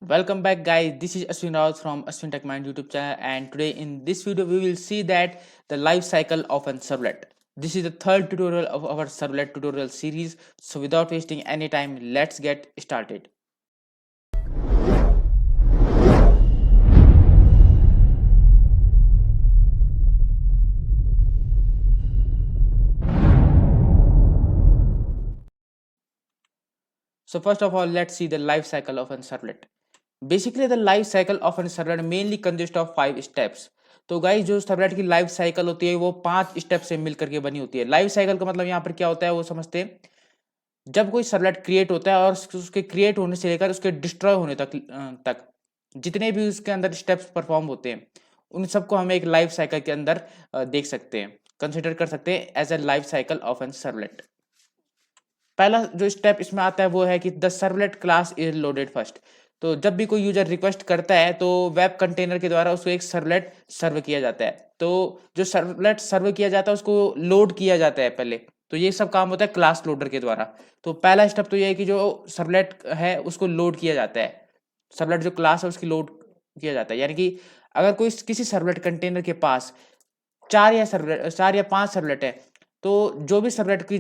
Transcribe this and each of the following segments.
Welcome back guys, this is Ashwin Rao from Ashwin Tech Mind YouTube channel, and today in this video we will see that the life cycle of a servlet. This is the third tutorial of our servlet tutorial series, so without wasting any time, let's get started. So first of all, let's see the life cycle of a servlet. Basically the life cycle of a servlet mainly consists of 5 steps. तो guys जो servlet की life cycle होती है वो 5 step से मिलकर के बनी होती है। लाइफ साइकिल का मतलब यहाँ पर क्या होता है वो समझते हैं। जब कोई सर्वलेट क्रिएट होता है और उसके क्रिएट होने से लेकर उसके डिस्ट्रॉय होने तक जितने भी उसके अंदर स्टेप्स परफॉर्म होते हैं उन सबको हम एक लाइफ साइकिल के अंदर देख सकते हैं, कंसिडर कर सकते हैं as a life cycle of an servlet. पहला जो स्टेप इसमें आता है वो है कि the servlet class is loaded first. तो जब भी कोई यूजर रिक्वेस्ट करता है तो वेब कंटेनर के द्वारा उसको एक सर्वलेट सर्व किया जाता है। तो जो सर्वलेट सर्व किया जाता है उसको लोड किया जाता है पहले। तो ये सब काम होता है क्लास लोडर के द्वारा। तो पहला स्टेप तो ये है कि जो सर्वलेट है उसको लोड किया जाता है। सर्वलेट जो क्लास है उसकी लोड किया जाता है, यानी कि अगर कोई किसी सर्वलेट कंटेनर के पास 4 या 5 सर्वलेट है तो जो भी सर्वलेट की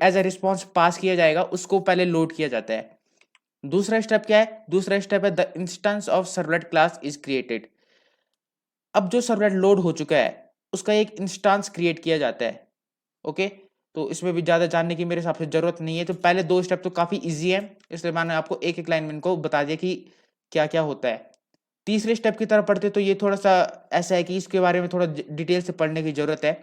एज ए रिस्पॉन्स पास किया जाएगा उसको पहले लोड किया जाता है। दूसरा स्टेप क्या है? दूसरा स्टेप है the instance of servlet class is created. अब जो सर्वलेट लोड हो चुका है उसका एक इंस्टेंस क्रिएट किया जाता है। ओके, तो इसमें भी ज्यादा जानने की मेरे हिसाब से जरूरत नहीं है। तो पहले 2 स्टेप तो काफी इजी है, इसलिए मैंने आपको एक एक लाइन में इनको बता दिया कि क्या क्या होता है। तीसरे स्टेप की तरफ पढ़ते तो ये थोड़ा सा ऐसा है कि इसके बारे में थोड़ा डिटेल से पढ़ने की जरूरत है,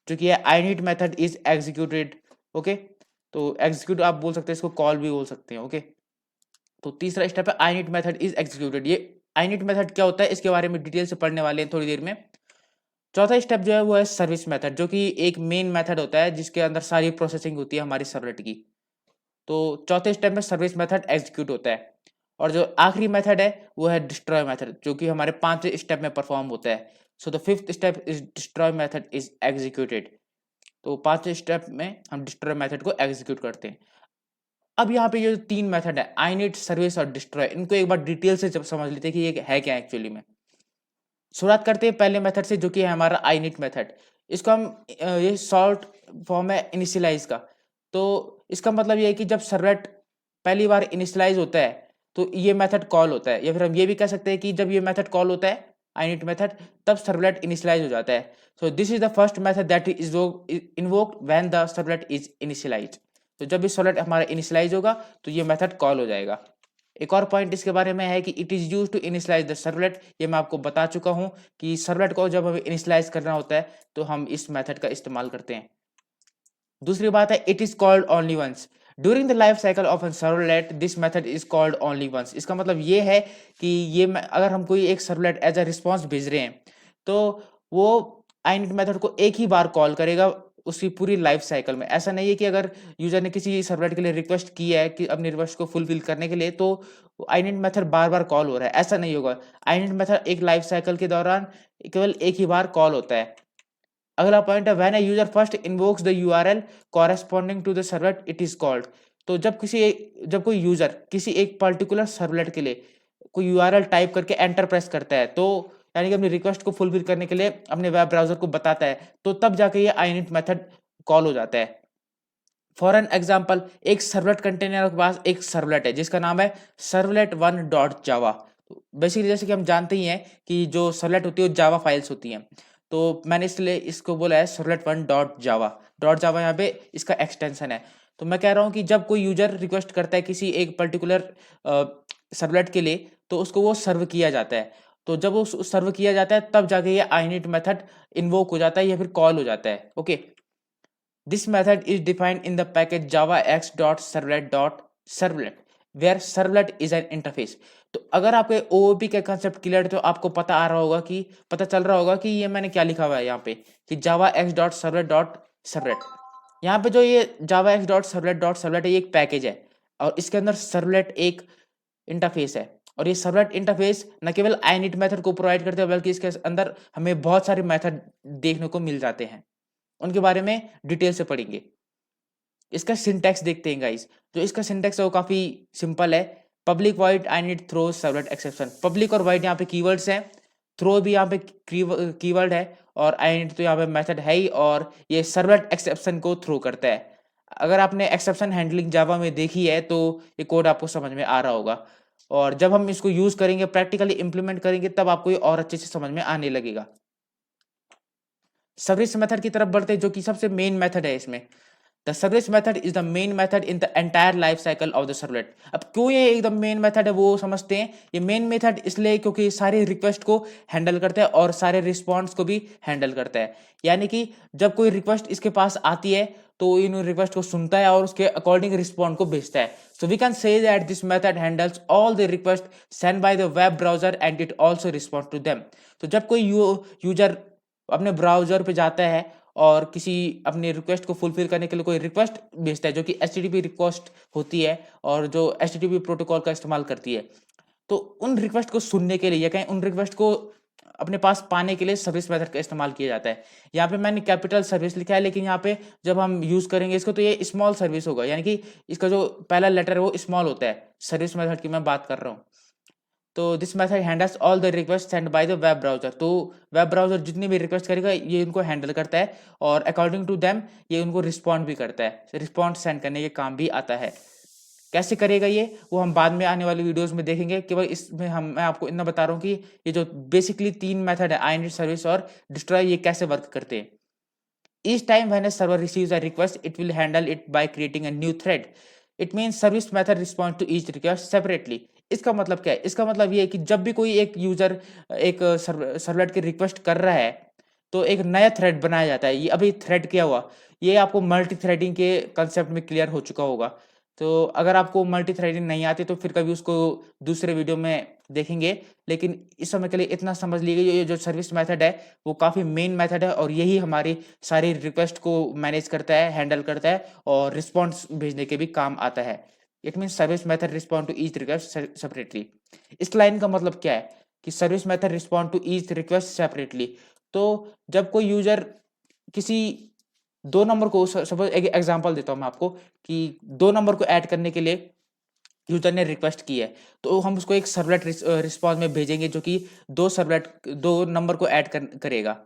जो कि है init method is executed. Okay, तो एग्जीक्यूट आप बोल सकते हैं, इसको कॉल भी बोल सकते हैं। ओके, तो तीसरा स्टेप है init मेथड इज एग्जीक्यूटेड। ये init मेथड क्या होता है इसके बारे में डिटेल से पढ़ने वाले हैं थोड़ी देर में। चौथा स्टेप जो है वो है सर्विस मेथड, जो कि एक मेन मेथड होता है जिसके अंदर सारी प्रोसेसिंग होती है हमारी सर्वलेट की। तो चौथे स्टेप में सर्विस मेथड एग्जीक्यूट होता है। और जो आखिरी मेथड है वो है डिस्ट्रॉय मेथड, जो कि हमारे 5वें स्टेप में परफॉर्म होता है। So the fifth step is destroy method is executed. तो 5वें स्टेप में हम डिस्ट्रॉय मेथड को एग्जीक्यूट करते हैं। अब यहाँ पे ये जो 3 मेथड है init, सर्विस और डिस्ट्रॉय, इनको एक बार डिटेल से जब समझ लेते हैं कि ये है क्या एक्चुअली में। शुरुआत करते हैं पहले मेथड से, जो कि है हमारा init मेथड। इसको हम ये शॉर्ट फॉर्म है इनिशियलाइज का। तो इसका मतलब ये है कि जब सर्वलेट पहली बार इनिशियलाइज होता है तो ये मेथड कॉल होता है, या फिर हम ये भी कह सकते हैं कि जब ये मेथड कॉल होता है init मेथड तब सर्वलेट इनिशियलाइज हो जाता है। So this is the first method that is invoked when the servlet is initialize. तो जब भी सर्वलेट हमारा इनिशियलाइज होगा तो ये मेथड कॉल हो जाएगा। एक और पॉइंट इसके बारे में है कि it is use to initialize the servlet. ये मैं आपको बता चुका हूं कि सर्वलेट को जब हमें इनिशियलाइज करना होता है तो हम इस मेथड का इस्तेमाल करते हैं। दूसरी बात है it is called only once during the life cycle of an servlet. This method is called only once. इसका मतलब ये है कि ये अगर हम कोई एक सर्वलेट एज अ रिस्पॉन्स भेज रहे हैं तो वो init मेथड को एक ही बार कॉल करेगा उसकी पूरी लाइफ साइकिल में। ऐसा नहीं है कि अगर यूजर ने किसी सर्वलेट के लिए रिक्वेस्ट की है कि अपनी रिक्वेस्ट को फुलफिल करने के लिए तो init मेथड बार बार कॉल हो रहा है, ऐसा नहीं होगा। init मेथड एक लाइफ साइकिल के दौरान केवल एक ही बार कॉल होता है। अगला पॉइंट है when a user first invokes the URL corresponding to the servlet it is called. तो जब कोई यूजर किसी एक पर्टिकुलर सर्वलेट के लिए कोई यूआरएल टाइप करके एंटर प्रेस करता है, तो यानी कि अपनी रिक्वेस्ट को फुलफिल करने के लिए अपने वेब ब्राउजर को बताता है, तो तब जाके ये init मेथड कॉल हो जाता है। फॉर एन एग्जाम्पल, एक सर्वलेट कंटेनर के पास एक सर्वलेट है जिसका नाम है सर्वलेट वन डॉट जावा। बेसिकली जैसे कि हम जानते ही हैं कि जो सर्वलेट होती है वो जावा फाइल्स होती हैं, तो मैंने इसलिए इसको बोला है सर्वलेट वन डॉट जावा। डॉट जावा यहाँ पे इसका एक्सटेंशन है। तो मैं कह रहा हूँ कि जब कोई यूजर रिक्वेस्ट करता है किसी एक पर्टिकुलर सर्वलेट के लिए तो उसको वो सर्व किया जाता है। तो जब वो सर्व किया जाता है तब जाके ये init मेथड इन्वोक हो जाता है या फिर कॉल हो जाता है। Okay, this method is defined in the package javax.servlet.servlet where servlet is an interface। तो अगर आपके OOP के कंसेप्ट क्लियर है तो आपको पता चल रहा होगा कि ये मैंने क्या लिखा हुआ है यहाँ पे कि javax.servlet.servlet। यहाँ पे जो ये javax.servlet.servlet है ये एक पैकेज है और इसके अंदर सर्वलेट एक इंटरफेस है। और ये सर्वलेट इंटरफेस न केवल init मेथड को प्रोवाइड करते हैं बल्कि इसके अंदर हमें बहुत सारे मेथड देखने को मिल जाते हैं। उनके बारे में डिटेल से पढ़ेंगे। इसका सिंटैक्स देखते हैं गाइस। जो इसका सिंटैक्स है वो काफी सिंपल है। Public void init throw servlet exception. Public और वॉइड यहाँ पे कीवर्ड्स हैं, थ्रो भी यहाँ पे कीवर्ड है, और आई नीड तो यहाँ पे मेथड है ही, और ये सर्वलेट एक्सेप्शन को थ्रो करता है। अगर आपने एक्सेप्शन हैंडलिंग जावा में देखी है तो ये कोड आपको समझ में आ रहा होगा, और जब हम इसको यूज करेंगे, प्रैक्टिकली इंप्लीमेंट करेंगे, तब आपको ये और अच्छे से समझ में आने लगेगा। सर्विस मेथड की तरफ बढ़ते हैं, जो कि सबसे मेन मेथड है इसमें। The service method is the main method in the entire life cycle of the servlet. अब क्यों ये एकदम मेन मेथड है वो समझते हैं। ये मेन मेथड इसलिए क्योंकि ये सारे रिक्वेस्ट को हैंडल करता है और सारे रिस्पॉन्स को भी हैंडल करता है। यानी कि जब कोई रिक्वेस्ट इसके पास आती है तो इन रिक्वेस्ट को सुनता है और उसके अकॉर्डिंग रिस्पॉन्ड को भेजता है। So we can say that this method handles all the request send by the web browser and it also respond to them. तो जब कोई यूजर अपने ब्राउजर पे जाता है और किसी अपने रिक्वेस्ट को फुलफिल करने के लिए कोई रिक्वेस्ट भेजता है, जो कि एचटीटीपी रिक्वेस्ट होती है और जो एचटीटीपी प्रोटोकॉल का इस्तेमाल करती है, तो उन रिक्वेस्ट को सुनने के लिए या कहीं उन रिक्वेस्ट को अपने पास पाने के लिए सर्विस मेथड का इस्तेमाल किया जाता है। यहाँ पे मैंने कैपिटल सर्विस लिखा है, लेकिन यहाँ पे जब हम यूज करेंगे इसको तो ये स्मॉल सर्विस होगा, यानी कि इसका जो पहला लेटर है वो स्मॉल होता है। सर्विस मेथड की मैं बात कर रहा हूँ। तो this method handles all the request send by the web browser. तो वेब ब्राउजर जितनी भी रिक्वेस्ट करेगा ये उनको हैंडल करता है, और अकॉर्डिंग टू देम ये उनको रिस्पॉन्ड भी करता है, रिस्पॉन्स सेंड करने के काम भी आता है। कैसे करेगा ये वो हम बाद में आने वाली वीडियोस में देखेंगे। केवल इसमें मैं आपको इतना बता रहा हूँ कि ये जो बेसिकली 3 मेथड है, आई नीड सर्विस और डिस्ट्रॉय, ये कैसे वर्क करते हैं। Each time when a server receives a request, it will handle it by creating a new thread. It means service method responds to each request separately. इसका मतलब क्या है? इसका मतलब ये है कि जब भी कोई एक यूजर एक सर्वलेट की रिक्वेस्ट कर रहा है तो एक नया थ्रेड बनाया जाता है। ये अभी थ्रेड क्या हुआ, ये आपको मल्टी थ्रेडिंग के कंसेप्ट में क्लियर हो चुका होगा। तो अगर आपको मल्टी थ्रेडिंग नहीं आती तो फिर कभी उसको दूसरे वीडियो में देखेंगे, लेकिन इस समय के लिए इतना समझ लीजिए, ये जो सर्विस मेथड है वो काफ़ी मेन मेथड है, और यही हमारी सारी रिक्वेस्ट को मैनेज करता है, हैंडल करता है, और रिस्पॉन्स भेजने के भी काम आता है। It mean service method respond to each request separately. इस लाइन का मतलब क्या है कि service method respond to each request separately. तो जब कोई यूजर किसी 2 नंबर को, सपोज एक एग्जांपल देता हूँ मैं आपको, कि 2 नंबर को ऐड करने के लिए यूजर ने रिक्वेस्ट की है, तो हम उसको एक सर्वलेट रिस्पॉन्स में भेजेंगे जो कि 2 नंबर को ऐड करेगा।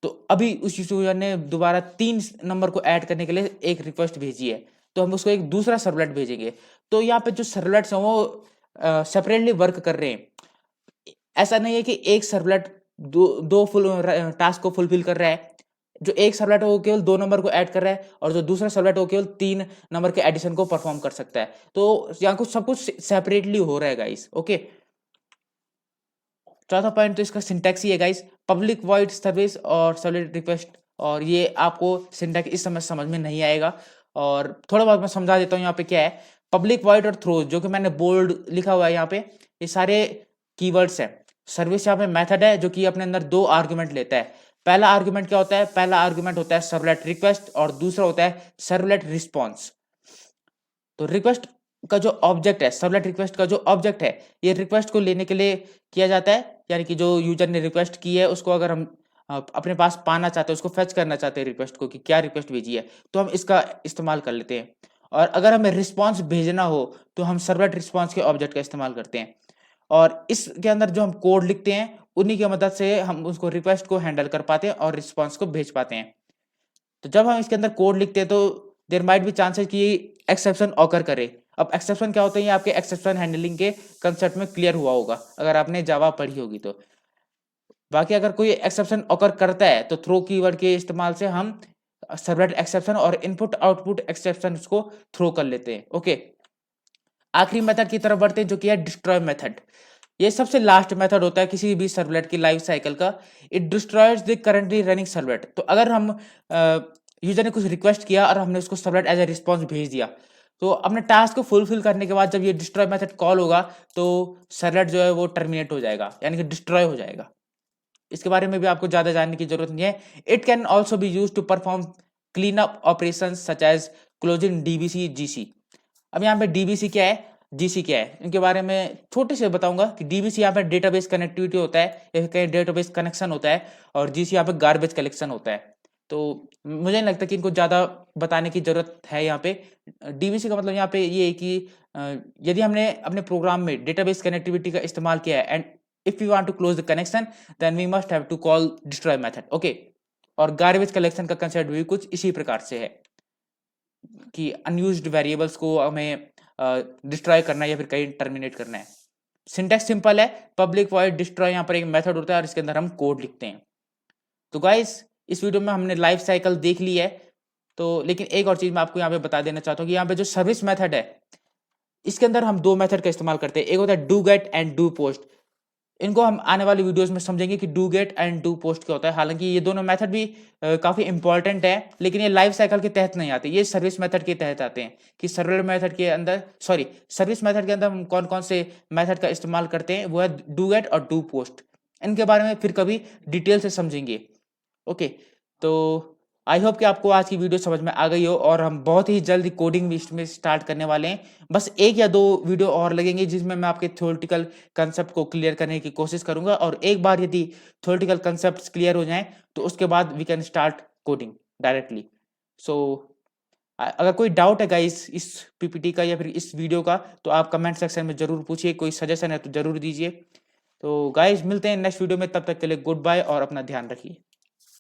तो अभी उस यूजर ने दोबारा 3 नंबर को ऐड करने के लिए एक रिक्वेस्ट भेजी है, तो हम उसको एक दूसरा सर्वलेट भेजेंगे। तो यहाँ पे जो सर्वलेट्स हैं वो सेपरेटली वर्क कर रहे हैं। ऐसा नहीं है कि एक सर्वलेट दो फुल टास्क को फुलफिल कर रहा है। जो एक सर्वलेट है वो केवल 2 नंबर को ऐड कर रहा है, और जो दूसरा सर्वलेट है वो केवल 3 नंबर के एडिशन को परफॉर्म कर सकता है। तो यहाँ कुछ सब कुछ सेपरेटली हो रहा है गाइस। ओके, चौथा पॉइंट तो इसका सिंटैक्स ही है गाइस, पब्लिक वॉइड सर्विस और सर्वलेट रिक्वेस्ट। और ये आपको सिंटैक्स इस समय समझ में नहीं आएगा, और थोड़ा बहुत मैं समझा देता हूँ। यहाँ पे क्या है, पब्लिक वॉइड और थ्रो, जो कि मैंने बोल्ड लिखा हुआ है यहाँ पे, ये सारे कीवर्ड्स हैं। सर्विस यहाँ पे मेथड है जो कि अपने अंदर 2 आर्गुमेंट लेता है। पहला आर्गुमेंट क्या होता है, पहला आर्गुमेंट होता है सर्वलेट रिक्वेस्ट, और दूसरा होता है सर्वलेट रिस्पॉन्स। तो रिक्वेस्ट का जो ऑब्जेक्ट है, सर्वलेट रिक्वेस्ट का जो ऑब्जेक्ट है, ये रिक्वेस्ट को लेने के लिए किया जाता है। यानी कि जो यूजर ने रिक्वेस्ट की है उसको अगर हम अपने पास पाना चाहते हैं, उसको फेच करना चाहते हैं रिक्वेस्ट को कि क्या रिक्वेस्ट भेजी है, तो हम इसका इस्तेमाल कर लेते हैं। और अगर हमें रिस्पॉन्स भेजना हो तो हम सर्वलेट रिस्पॉन्स के ऑब्जेक्ट का इस्तेमाल करते हैं। और इसके अंदर जो हम कोड लिखते हैं उन्हीं की मदद से हम उसको रिक्वेस्ट को हैंडल कर पाते हैं और रिस्पॉन्स को भेज पाते हैं। तो जब हम इसके अंदर कोड लिखते हैं तो देयर माइट बी चांसेस कि एक्सेप्शन ऑकर करे। अब एक्सेप्शन क्या होते हैं, ये आपके एक्सेप्शन हैंडलिंग के कंसेप्ट में क्लियर हुआ होगा अगर आपने जावा पढ़ी होगी तो। बाकी अगर कोई एक्सेप्शन ऑकर करता है तो थ्रो कीवर्ड के इस्तेमाल से हम सर्वलेट एक्सेप्शन और इनपुट आउटपुट एक्सेप्शन को थ्रो कर लेते हैं। ओके, आखिरी मेथड की तरफ बढ़ते हैं जो कि है डिस्ट्रॉय मेथड। ये सबसे लास्ट मेथड होता है किसी भी सर्वलेट की लाइफ साइकिल का। It destroys the currently running servlet. तो अगर हम यूजर ने कुछ रिक्वेस्ट किया और हमने उसको सर्वलेट एज ए रिस्पॉन्स भेज दिया, तो अपने टास्क को फुलफिल करने के बाद जब ये डिस्ट्रॉय मेथड कॉल होगा तो सर्वलेट जो है वो टर्मिनेट हो जाएगा, यानी कि डिस्ट्रॉय हो जाएगा। इसके बारे में भी आपको ज्यादा जानने की जरूरत नहीं है। It can also be use to perform clean up operation such as closing DBC GC. अब यहाँ पे डीबीसी क्या है, जीसी क्या है, इनके बारे में छोटे से बताऊंगा कि डीबीसी यहाँ पे डेटाबेस कनेक्टिविटी होता है या कहीं डेटाबेस कनेक्शन होता है, और जीसी यहाँ पे गार्बेज कलेक्शन होता है। तो मुझे नहीं लगता कि इनको ज्यादा बताने की जरूरत है यहाँ पे। डीबीसी का मतलब यहाँ पे ये है कि यदि हमने अपने प्रोग्राम में डेटाबेस कनेक्टिविटी का इस्तेमाल किया है and if you want to close the connection then we must have to call destroy method. Okay, और गार्बेज कलेक्शन का कंसेप्ट भी कुछ इसी प्रकार से है कि अनयूज्ड वेरिएबल्स को हमें डिस्ट्रॉय करना है या फिर कहीं टर्मिनेट करना है। सिंटैक्स सिंपल है, पब्लिक वॉइड डिस्ट्रॉय यहाँ पर एक मेथड होता है और इसके अंदर हम कोड लिखते हैं। तो गाइस इस वीडियो में हमने लाइफ साइकिल देख ली है, तो लेकिन एक और चीज मैं आपको यहाँ पे बता देना चाहता हूँ कि यहाँ पे जो सर्विस मेथड है इसके अंदर हम दो मेथड का इस्तेमाल करते हैं, एक होता है do get and do post. इनको हम आने वाली वीडियोस में समझेंगे कि do get and do post क्या होता है। हालांकि ये दोनों मेथड भी काफी इंपॉर्टेंट है, लेकिन ये लाइफ साइकिल के तहत नहीं आते, ये सर्विस मेथड के तहत आते हैं कि सर्वर मेथड के अंदर सर्विस मेथड के अंदर हम कौन कौन से मेथड का इस्तेमाल करते हैं, वो है डू गेट और डू पोस्ट। इनके बारे में फिर कभी डिटेल से समझेंगे। ओके, तो आई होप कि आपको आज की वीडियो समझ में आ गई हो और हम बहुत ही जल्द कोडिंग भी इसमें स्टार्ट करने वाले हैं। बस एक या दो वीडियो और लगेंगे जिसमें मैं आपके थ्योरेटिकल कंसेप्ट को क्लियर करने की कोशिश करूंगा, और एक बार यदि थ्योरेटिकल कंसेप्ट क्लियर हो जाएं तो उसके बाद we can start coding directly. So अगर कोई डाउट है गाइस इस पीपीटी का या फिर इस वीडियो का तो आप कमेंट सेक्शन में जरूर पूछिए, कोई सजेशन है तो जरूर दीजिए। तो गाइस मिलते हैं नेक्स्ट वीडियो में, तब तक के लिए गुड बाय और अपना ध्यान रखिए।